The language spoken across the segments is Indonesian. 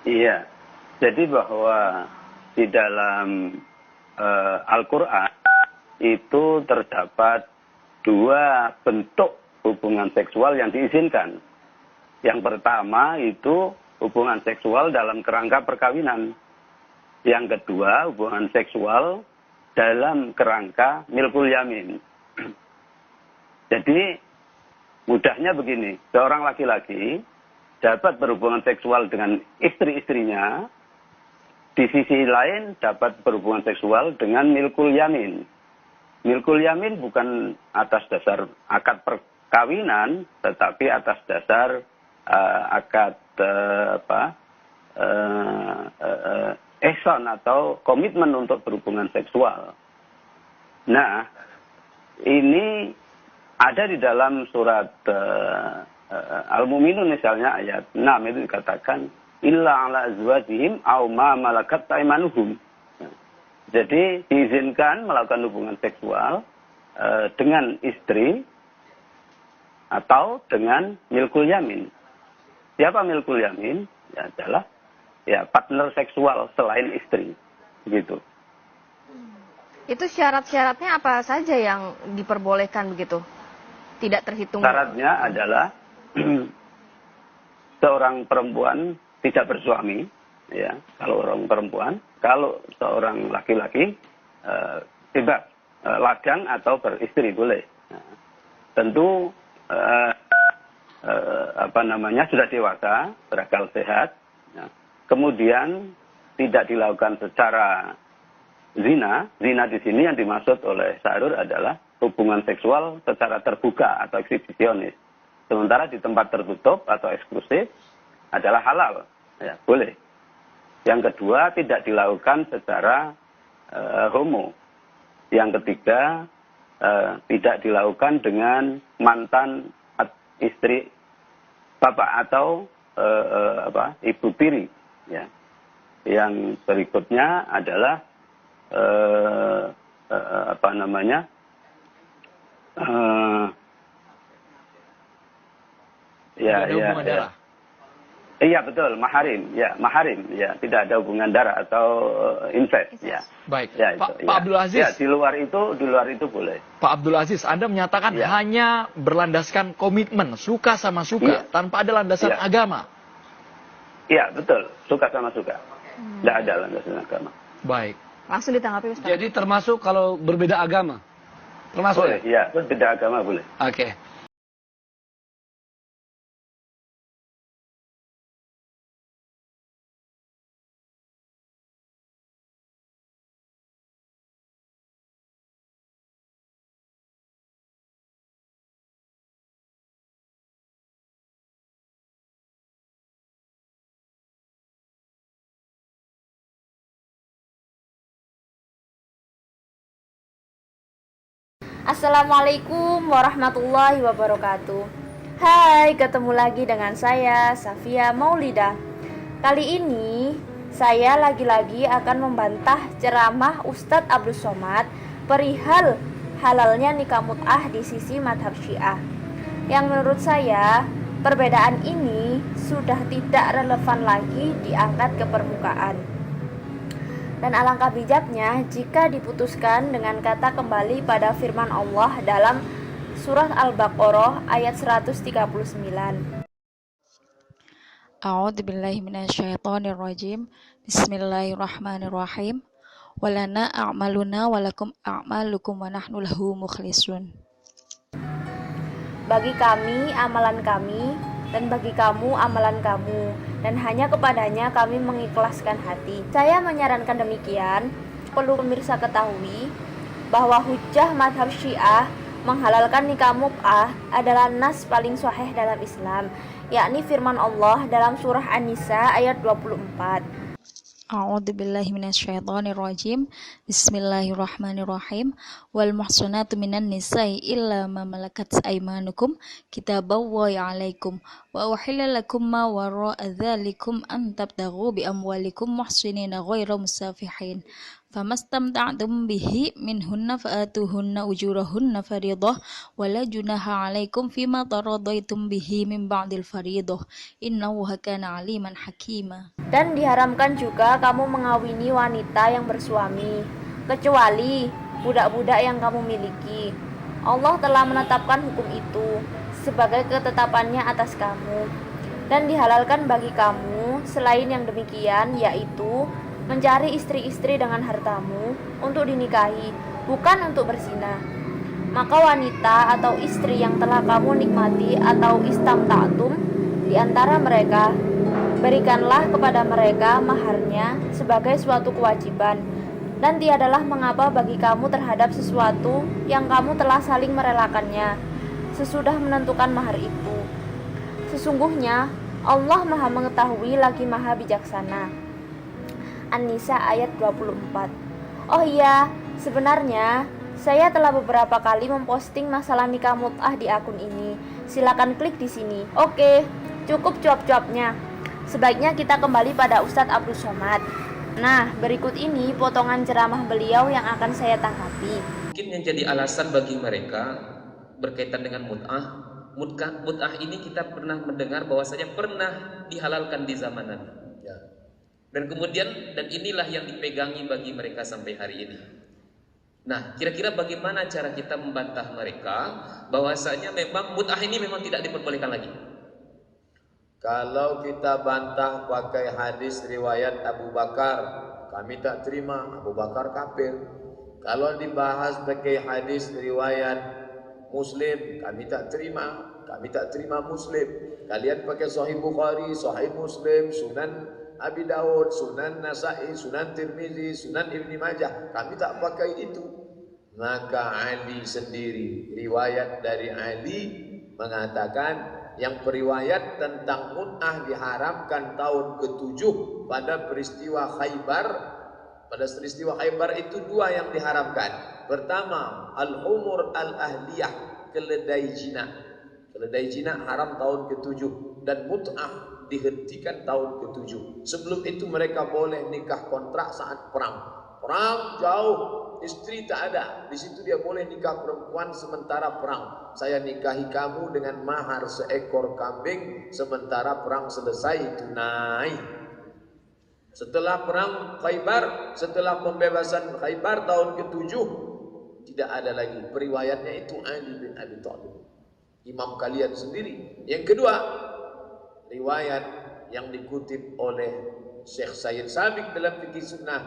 Iya, jadi bahwa di dalam Al-Quran itu terdapat dua bentuk hubungan seksual yang diizinkan. Yang pertama itu hubungan seksual dalam kerangka perkawinan. Yang kedua hubungan seksual dalam kerangka milkul yamin. Jadi mudahnya begini, seorang laki-laki dapat berhubungan seksual dengan istri-istrinya, di sisi lain dapat berhubungan seksual dengan milkul yamin. Milkul yamin bukan atas dasar akad perkawinan, tetapi atas dasar akad ihsan atau komitmen untuk berhubungan seksual. Nah, ini ada di dalam surat Al-Mu'minun misalnya ayat 6 itu dikatakan illa ala azwajihim aw ma malakat aymanuhum. Jadi diizinkan melakukan hubungan seksual dengan istri atau dengan milkul yamin. Siapa milkul yamin? Ya adalah partner seksual selain istri. Begitu. Itu syarat-syaratnya apa saja yang diperbolehkan begitu? Tidak terhitung. Syaratnya adalah seorang perempuan tidak bersuami, ya. Kalau orang perempuan, kalau seorang laki-laki bebas ladang atau beristri boleh. Nah, tentu sudah dewasa, berakal sehat. Ya. Kemudian tidak dilakukan secara zina. Zina di sini yang dimaksud oleh Syahrul adalah hubungan seksual secara terbuka atau eksibisionis. Sementara di tempat tertutup atau eksklusif adalah halal, ya boleh. Yang kedua tidak dilakukan secara homo. Yang ketiga tidak dilakukan dengan mantan istri bapak atau ibu tiri. Ya. Yang berikutnya adalah darah. Iya betul, maharim, ya tidak ada hubungan darah atau incest, ya. Baik, ya, Pak ya. Abdul Aziz. Ya, di luar itu boleh. Pak Abdul Aziz, Anda menyatakan hanya berlandaskan komitmen, suka sama suka, tanpa ada landasan agama. Iya betul, suka sama suka, tidak ada landasan agama. Baik. Langsung ditanggapi Ustaz. Jadi termasuk kalau berbeda agama, termasuk boleh, ya berbeda agama boleh. Oke. Assalamualaikum warahmatullahi wabarakatuh. Hai, ketemu lagi dengan saya Safia Maulida. Kali ini saya lagi-lagi akan membantah ceramah Ustadz Abdul Somad perihal halalnya nikah mut'ah di sisi madhab Syiah. Yang menurut saya perbedaan ini sudah tidak relevan lagi diangkat ke permukaan. Dan alangkah bijaknya jika diputuskan dengan kata kembali pada firman Allah dalam surat Al-Baqarah ayat 139. A'udzubillahi minasyaitonirrajim. Bismillahirrahmanirrahim. Walana a'maluna walakum a'malukum wa nahnu lahu mukhlisun. Bagi kami amalan kami dan bagi kamu amalan kamu, dan hanya kepadanya kami mengikhlaskan hati. Saya menyarankan demikian. Perlu pemirsa ketahui bahwa hujjah madhab Syiah menghalalkan nikah mut'ah adalah nas paling sahih dalam Islam, yakni firman Allah dalam surah An-Nisa ayat 24. A'udzubillahi minasyaitonirrajim. Bismillahirrahmanirrahim. Wal muhsanatu minan nisa'i illa ma malakat aymanukum kitaballahi 'alaikum wa uhilla lakum ma wara'a dzalikum an tabtaghu bi amwalikum muhsinina ghairu musafihin famastamta'tum bihi minhunna fa'atuhunna ujurahunna fariidah wala junaha 'alaikum fima taradaitum bihi min ba'dil fariidah innahu kana 'aliman hakima. Dan diharamkan juga kamu mengawini wanita yang bersuami, kecuali budak-budak yang kamu miliki. Allah telah menetapkan hukum itu sebagai ketetapannya atas kamu. Dan dihalalkan bagi kamu selain yang demikian, yaitu mencari istri-istri dengan hartamu untuk dinikahi, bukan untuk berzina. Maka wanita atau istri yang telah kamu nikmati atau istamta'tum di antara mereka, berikanlah kepada mereka maharnya sebagai suatu kewajiban, dan tiadalah mengapa bagi kamu terhadap sesuatu yang kamu telah saling merelakannya sesudah menentukan mahar itu. Sesungguhnya Allah Maha mengetahui lagi Maha bijaksana. An-Nisa ayat 24. Oh iya, sebenarnya saya telah beberapa kali memposting masalah nikah mut'ah di akun ini. Silakan klik di sini. Oke, cukup cuap-cuapnya. Sebaiknya kita kembali pada Ustadz Abdul Somad. Nah, berikut ini potongan ceramah beliau yang akan saya tanggapi. Mungkin yang jadi alasan bagi mereka berkaitan dengan mut'ah. Mut'ah ini kita pernah mendengar bahwasanya pernah dihalalkan di zaman Nabi. Dan kemudian, dan inilah yang dipegangi bagi mereka sampai hari ini. Nah, kira-kira bagaimana cara kita membantah mereka bahwasanya memang mut'ah ini memang tidak diperbolehkan lagi? Kalau kita bantah pakai hadis riwayat Abu Bakar, kami tak terima, Abu Bakar kafir. Kalau dibahas pakai hadis riwayat Muslim, kami tak terima Muslim. Kalian pakai Sahih Bukhari, Sahih Muslim, Sunan Abi Dawud, Sunan Nasai, Sunan Tirmizi, Sunan Ibni Majah, kami tak pakai itu. Maka Ali sendiri, riwayat dari Ali mengatakan yang periwayat tentang mut'ah diharamkan tahun ke-7 pada peristiwa Khaybar. Pada peristiwa Khaybar itu dua yang diharamkan. Pertama, al-umur al-ahliyah, keledai jinak. Keledai jinak haram tahun ke-7 dan mut'ah dihentikan tahun ke-7. Sebelum itu mereka boleh nikah kontrak saat perang. Perang jauh, istri tak ada. Di situ dia boleh nikah perempuan sementara perang. Saya nikahi kamu dengan mahar seekor kambing sementara perang selesai, tunai. Setelah perang Khaybar, setelah pembebasan Khaybar tahun ke-7, tidak ada lagi. Periwayatnya itu Ali bin Abi Thalib, imam kalian sendiri. Yang kedua, riwayat yang dikutip oleh Syekh Sayyid Sabiq dalam fikih sunnah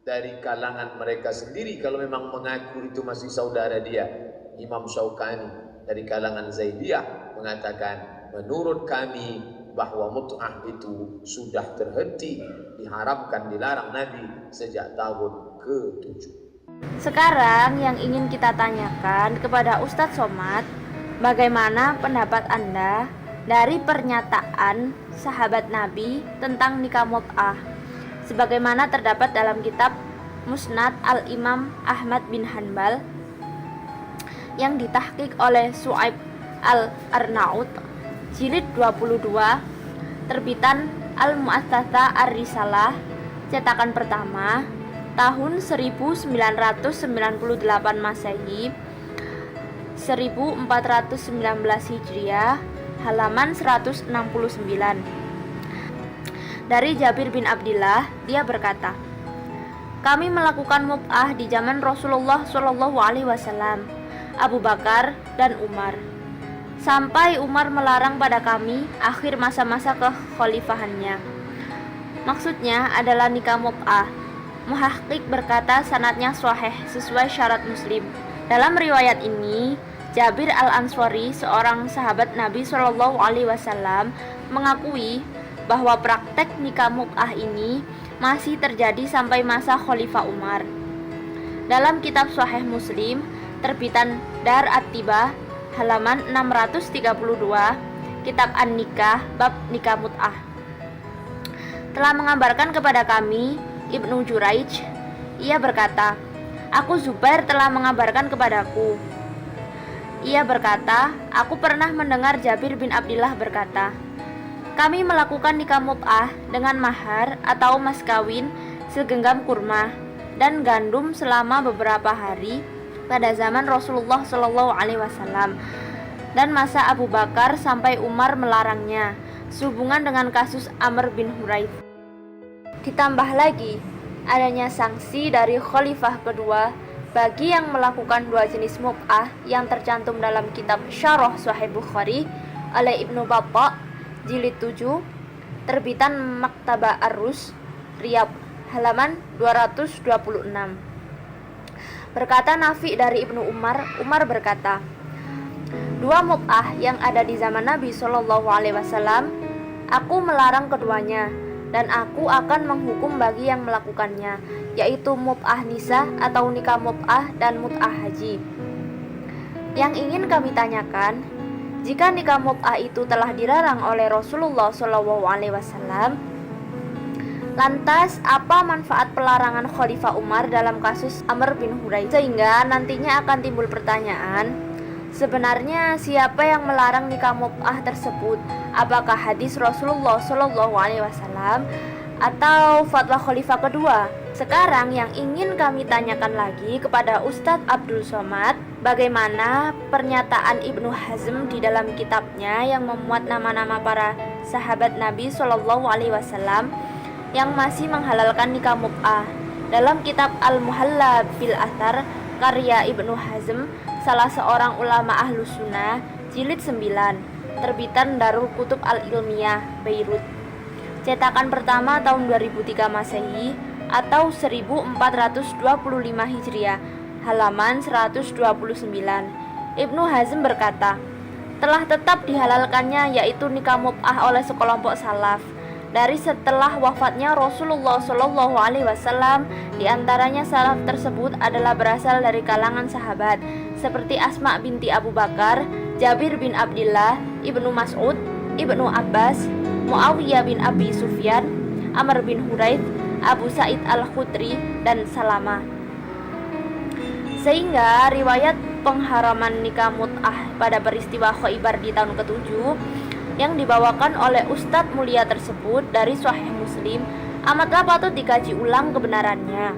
dari kalangan mereka sendiri, kalau memang mengaku itu masih saudara dia. Imam Syaukani dari kalangan Zaidiyah mengatakan, menurut kami bahwa mut'ah itu sudah terhenti, diharamkan, dilarang Nabi sejak tahun ke-7. Sekarang yang ingin kita tanyakan kepada Ustadz Somad, bagaimana pendapat Anda dari pernyataan sahabat Nabi tentang nikah mut'ah sebagaimana terdapat dalam kitab Musnad Al-Imam Ahmad bin Hanbal yang ditahqiq oleh Su'aib Al-Arnaud, jilid 22, terbitan Al-Mu'assasah Ar-Risalah, cetakan pertama, tahun 1998 Masehi, 1419 Hijriah, halaman 169. Dari Jabir bin Abdillah, dia berkata, kami melakukan mut'ah di zaman Rasulullah SAW, Abu Bakar dan Umar, sampai Umar melarang pada kami akhir masa-masa kekhalifahannya. Maksudnya adalah nikah mut'ah. Muhaqqiq berkata sanadnya sahih sesuai syarat Muslim. Dalam riwayat ini, Jabir Al-Ansari, seorang sahabat Nabi SAW, mengakui bahwa praktek nikah mut'ah ini masih terjadi sampai masa Khalifah Umar. Dalam kitab Sahih Muslim, terbitan Dar At-Tibah, halaman 632, kitab An-Nikah, bab nikah mut'ah, telah mengabarkan kepada kami Ibnu Juraij, ia berkata, aku Zubair telah mengabarkan kepadaku. Ia berkata, aku pernah mendengar Jabir bin Abdillah berkata, kami melakukan nikah mut'ah dengan mahar atau mas kawin segenggam kurma. dan gandum selama beberapa hari pada zaman Rasulullah Shallallahu Alaihi Wasallam dan masa Abu Bakar sampai Umar melarangnya, sehubungan dengan kasus Amr bin Huraith. Ditambah lagi adanya sanksi dari Khalifah kedua bagi yang melakukan dua jenis mut'ah yang tercantum dalam kitab Syarah Sahih Bukhari oleh Ibnu Battah jilid 7 terbitan Maktabah Ar-Rus Riyadh halaman 226. Berkata Nafi dari Ibnu Umar berkata, dua mut'ah yang ada di zaman Nabi Shallallahu Alaihi Wasallam, aku melarang keduanya dan aku akan menghukum bagi yang melakukannya, yaitu mut'ah nisa atau nikah mut'ah dan mut'ah haji. Yang ingin kami tanyakan, jika nikah mut'ah itu telah dilarang oleh Rasulullah SAW, lantas apa manfaat pelarangan Khalifah Umar dalam kasus Amr bin Huraith? Sehingga nantinya akan timbul pertanyaan, sebenarnya siapa yang melarang nikah mut'ah tersebut? Apakah hadis Rasulullah SAW atau fatwa Khalifah kedua? Sekarang yang ingin kami tanyakan lagi kepada Ustadz Abdul Somad, bagaimana pernyataan Ibnu Hazm di dalam kitabnya yang memuat nama-nama para sahabat Nabi Shallallahu Alaihi Wasallam yang masih menghalalkan nikah mut'ah. Dalam kitab Al-Muhalla bil Athar karya Ibnu Hazm, salah seorang ulama ahlu sunnah, jilid 9, terbitan Darul Kutub Al-Ilmiyah, Beirut, cetakan pertama tahun 2003 Masehi atau 1425 Hijriah, halaman 129. Ibnu Hazm berkata, telah tetap dihalalkannya yaitu nikah mut'ah oleh sekelompok salaf dari setelah wafatnya Rasulullah Shallallahu Alaihi Wasallam. Di antaranya salaf tersebut adalah berasal dari kalangan sahabat seperti Asma binti Abu Bakar, Jabir bin Abdullah, Ibnu Mas'ud, Ibnu Abbas, Muawiyah bin Abi Sufyan, Amr bin Huraith, Abu Sa'id Al-Khudri, dan Salamah. Sehingga riwayat pengharaman nikah mut'ah pada peristiwa Khaibar di tahun ke-7 yang dibawakan oleh Ustadz mulia tersebut dari Sahih Muslim amatlah patut dikaji ulang kebenarannya.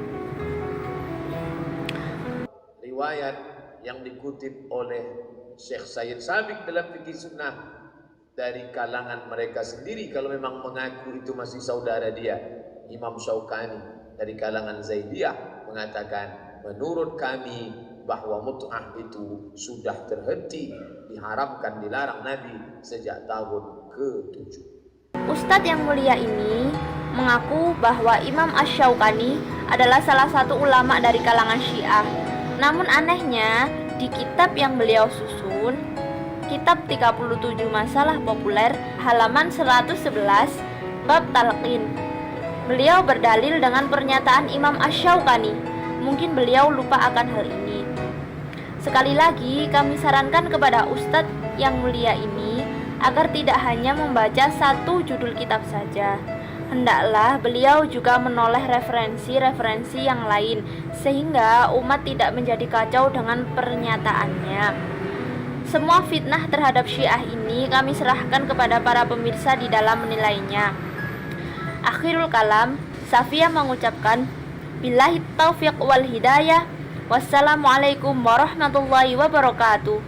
Riwayat yang dikutip oleh Syekh Sayyid Sabiq dalam fikih sunnah dari kalangan mereka sendiri, kalau memang mengaku itu masih saudara dia, Imam Syaukani dari kalangan Zaidiyah mengatakan, menurut kami bahwa mut'ah itu sudah terhenti, diharamkan, dilarang Nabi sejak tahun ke-7. Ustadz yang mulia ini mengaku bahwa Imam Asy-Syaukani adalah salah satu ulama dari kalangan Syiah. Namun anehnya, di kitab yang beliau susun, kitab 37 masalah populer, halaman 111, bab talqin, beliau berdalil dengan pernyataan Imam Asy-Syaukani. Mungkin beliau lupa akan hal ini. Sekali lagi kami sarankan kepada Ustadz yang mulia ini agar tidak hanya membaca satu judul kitab saja. Hendaklah beliau juga menoleh referensi-referensi yang lain sehingga umat tidak menjadi kacau dengan pernyataannya. Semua fitnah terhadap Syiah ini kami serahkan kepada para pemirsa di dalam menilainya. Akhirul kalam, Safia mengucapkan, billahi taufiq wal hidayah. Wassalamualaikum warahmatullahi wabarakatuh.